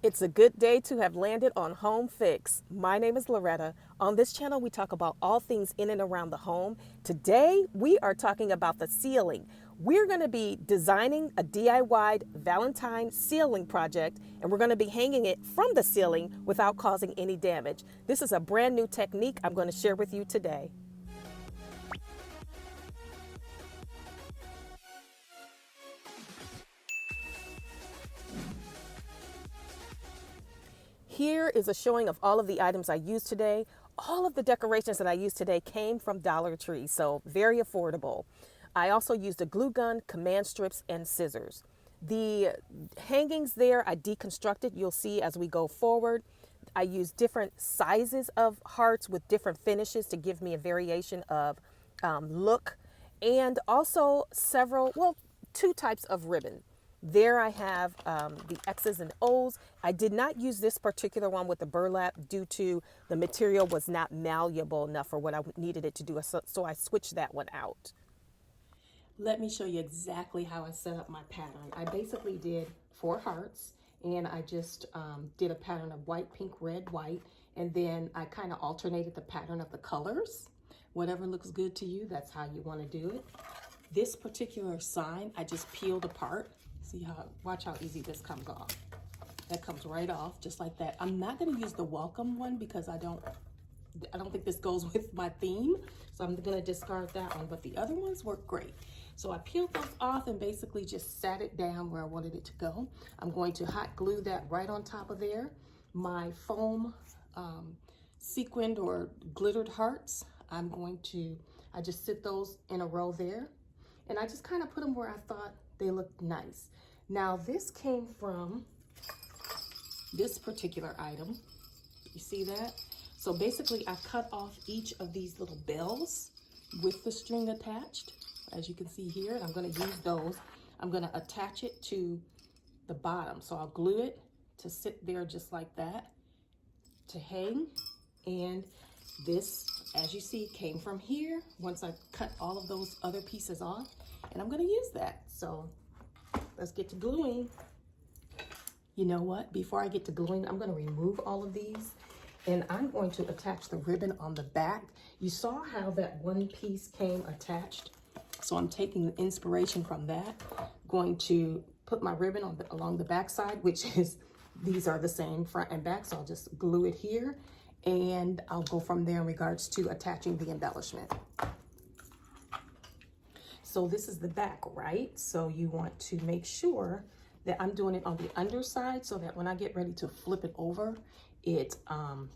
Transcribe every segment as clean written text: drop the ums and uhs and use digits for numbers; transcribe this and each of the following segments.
It's a good day to have landed on Home Fix. My name is Loretta. On this channel, we talk about all things in and around the home. Today, we are talking about the ceiling. We're going to be designing a DIY Valentine ceiling project, and we're going to be hanging it from the ceiling without causing any damage. This is a brand new technique I'm going to share with you today. Here is a showing of all of the items I used today. All of the decorations that I used today came from Dollar Tree, so very affordable. I also used a glue gun, command strips, and scissors. The hangings there I deconstructed, you'll see as we go forward. I used different sizes of hearts with different finishes to give me a variation of look, and also two types of ribbon. There I have the X's and O's. I did not use this particular one with the burlap due to the material was not malleable enough for what I needed it to do. So I switched that one out. Let me show you exactly how I set up my pattern. I basically did 4 hearts, and I just did a pattern of white, pink, red, white, and then I kind of alternated the pattern of the colors. Whatever looks good to you, that's how you want to do it. This particular sign, I just peeled apart. Watch how easy this comes off. That comes right off, just like that. I'm not gonna use the welcome one because I don't think this goes with my theme. So I'm gonna discard that one, but the other ones work great. So I peeled those off and basically just sat it down where I wanted it to go. I'm going to hot glue that right on top of there. My foam sequined or glittered hearts, I just sit those in a row there. And I just kind of put them where I thought they looked nice. Now this came from this particular item. You see that? So basically I cut off each of these little bells with the string attached, as you can see here, and I'm gonna use those. I'm gonna attach it to the bottom. So I'll glue it to sit there just like that, to hang. And this, as you see, came from here once I cut all of those other pieces off, and I'm gonna use that. So let's get to gluing. You know what? Before I get to gluing, I'm gonna remove all of these, and I'm going to attach the ribbon on the back. You saw how that one piece came attached. So I'm taking the inspiration from that. Going to put my ribbon along the back side, which is, these are the same front and back. So I'll just glue it here, and I'll go from there in regards to attaching the embellishment. So this is the back, right? So you want to make sure that I'm doing it on the underside so that when I get ready to flip it over, it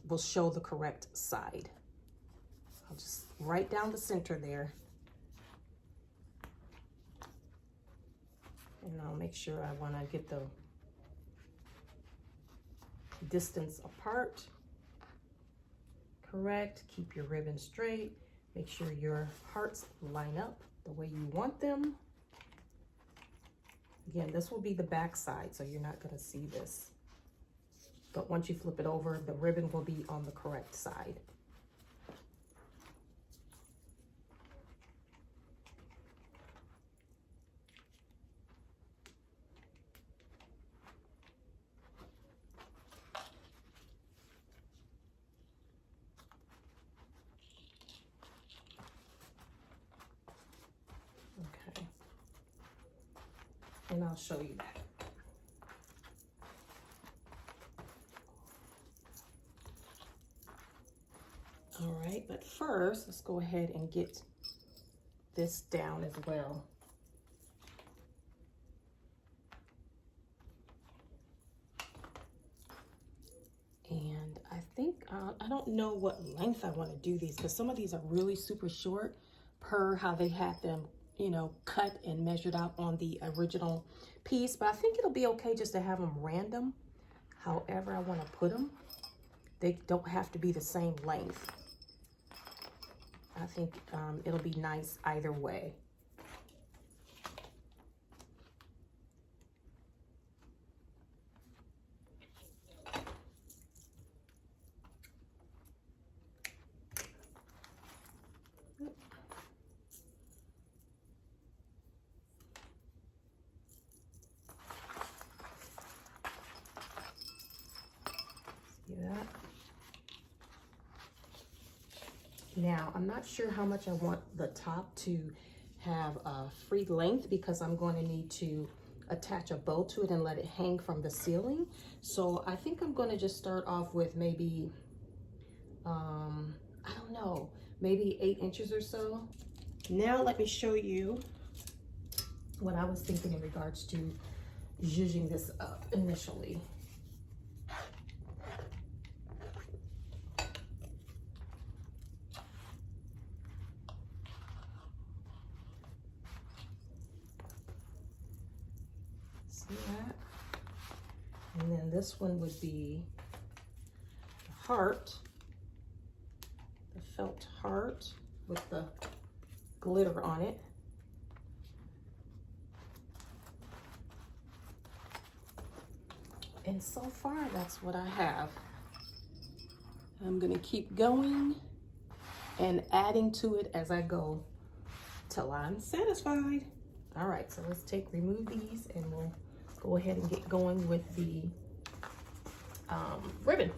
will show the correct side. I'll just right down the center there. And I'll make sure I want to get the distance apart correct. Keep your ribbon straight. Make sure your hearts line up the way you want them. Again, this will be the back side, so you're not going to see this. But once you flip it over, the ribbon will be on the correct side. Okay. And I'll show you that. All right, but first, let's go ahead and get this down as well. And I think, I don't know what length I want to do these, because some of these are really super short per how they had them, you know, cut and measured out on the original piece. But I think it'll be okay just to have them random. However I want to put them, they don't have to be the same length. I think it'll be nice either way. See that? Now, I'm not sure how much I want the top to have a free length because I'm going to need to attach a bow to it and let it hang from the ceiling. So I think I'm going to just start off with maybe, I don't know, maybe 8 inches or so. Now let me show you what I was thinking in regards to zhuzhing this up initially. See that? And then this one would be the heart, the felt heart with the glitter on it. And so far, that's what I have. I'm gonna keep going and adding to it as I go till I'm satisfied. All right, so let's remove these and we'll go ahead and get going with the ribbon.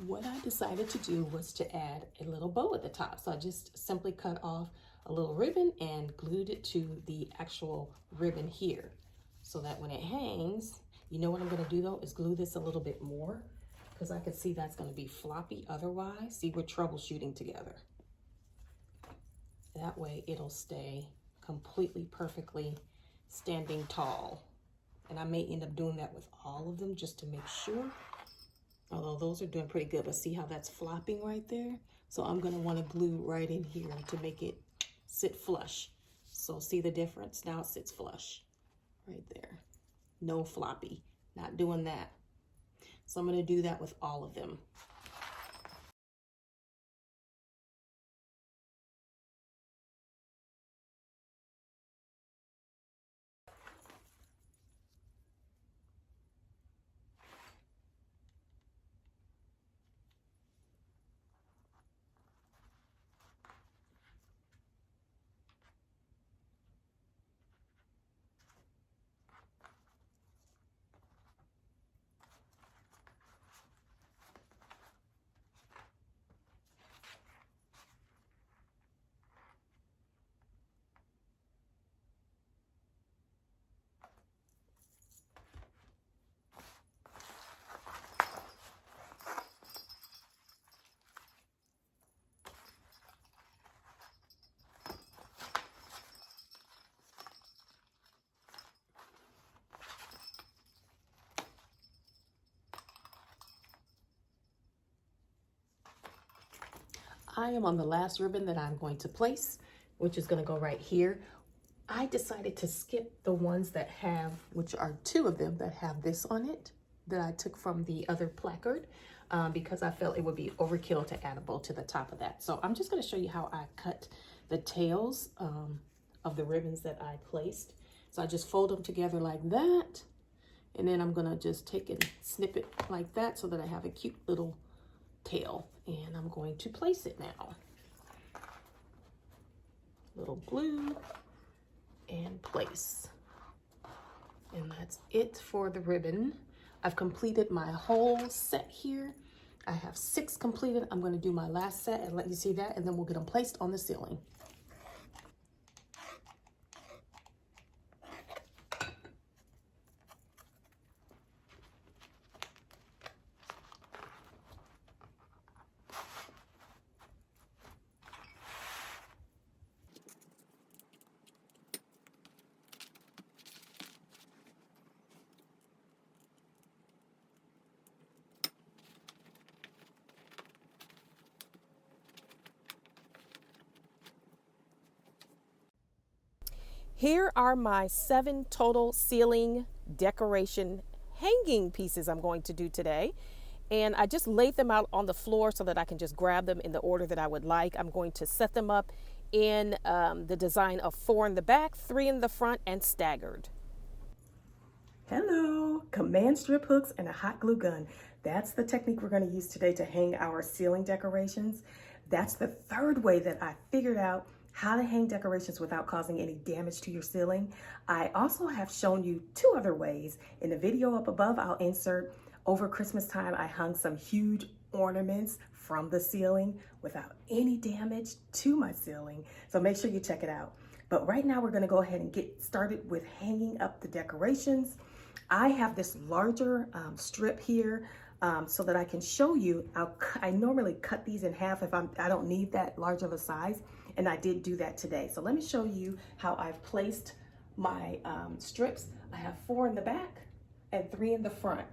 What I decided to do was to add a little bow at the top. So I just simply cut off a little ribbon and glued it to the actual ribbon here so that when it hangs, you know what I'm going to do though is glue this a little bit more because I can see that's going to be floppy otherwise. See, we're troubleshooting together. That way it'll stay completely perfectly standing tall. And I may end up doing that with all of them just to make sure. Although those are doing pretty good, but see how that's flopping right there? So I'm gonna wanna glue right in here to make it sit flush. So see the difference? Now it sits flush right there. No floppy, not doing that. So I'm gonna do that with all of them. I am on the last ribbon that I'm going to place, which is going to go right here. I decided to skip the ones that have, which are 2 of them that have this on it that I took from the other placard because I felt it would be overkill to add a bow to the top of that. So I'm just going to show you how I cut the tails of the ribbons that I placed. So I just fold them together like that. And then I'm going to just take and snip it like that so that I have a cute little tail. And I'm going to place it now. Little glue and place. And that's it for the ribbon. I've completed my whole set here. I have 6 completed. I'm going to do my last set and let you see that, and then we'll get them placed on the ceiling. Here are my 7 total ceiling decoration hanging pieces I'm going to do today. And I just laid them out on the floor so that I can just grab them in the order that I would like. I'm going to set them up in the design of 4 in the back, 3 in the front, and staggered. Hello, command strip hooks and a hot glue gun. That's the technique we're going to use today to hang our ceiling decorations. That's the 3rd way that I figured out how to hang decorations without causing any damage to your ceiling. I also have shown you 2 other ways. In the video up above, I'll insert over Christmas time, I hung some huge ornaments from the ceiling without any damage to my ceiling. So make sure you check it out. But right now we're going to go ahead and get started with hanging up the decorations. I have this larger strip here so that I can show you. I normally cut these in half if I don't need that large of a size, and I did do that today. So let me show you how I've placed my strips. I have 4 in the back and 3 in the front.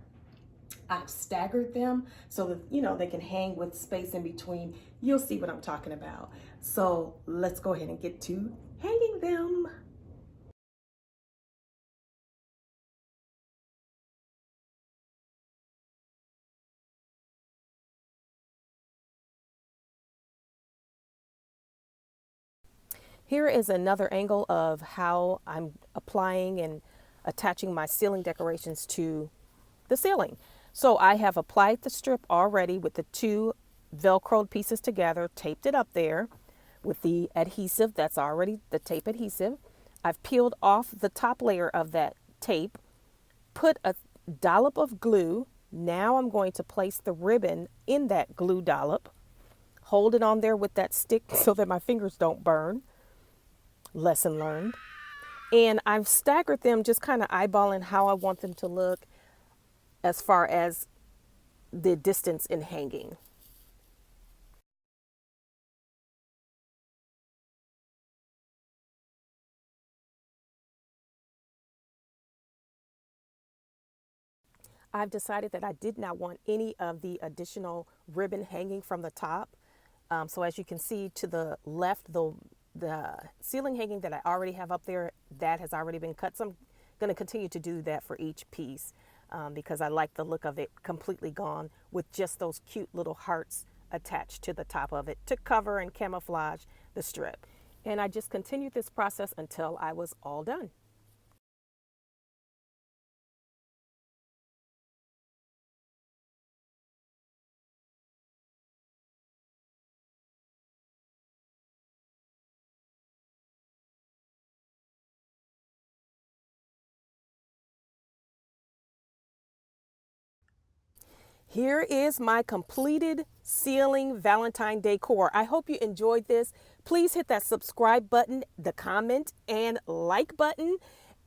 I've staggered them so that, you know, they can hang with space in between. You'll see what I'm talking about. So let's go ahead and get to hanging them. Here is another angle of how I'm applying and attaching my ceiling decorations to the ceiling. So I have applied the strip already with the 2 Velcroed pieces together, taped it up there with the adhesive that's already the tape adhesive. I've peeled off the top layer of that tape, put a dollop of glue. Now I'm going to place the ribbon in that glue dollop, hold it on there with that stick so that my fingers don't burn. Lesson learned. And I've staggered them, just kind of eyeballing how I want them to look as far as the distance in hanging. I've decided that I did not want any of the additional ribbon hanging from the top. So as you can see to the left, the ceiling hanging that I already have up there, that has already been cut. So I'm going to continue to do that for each piece because I like the look of it completely gone with just those cute little hearts attached to the top of it to cover and camouflage the strip. And I just continued this process until I was all done. Here is my completed ceiling Valentine decor. I hope you enjoyed this. Please hit that subscribe button, the comment and like button.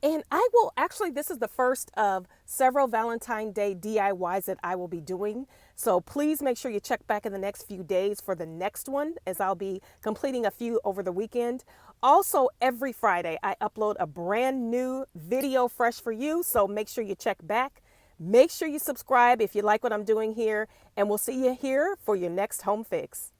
And I will actually, this is the first of several Valentine Day DIYs that I will be doing. So please make sure you check back in the next few days for the next one, as I'll be completing a few over the weekend. Also, every Friday, I upload a brand new video fresh for you. So make sure you check back. Make sure you subscribe if you like what I'm doing here, and we'll see you here for your next home fix.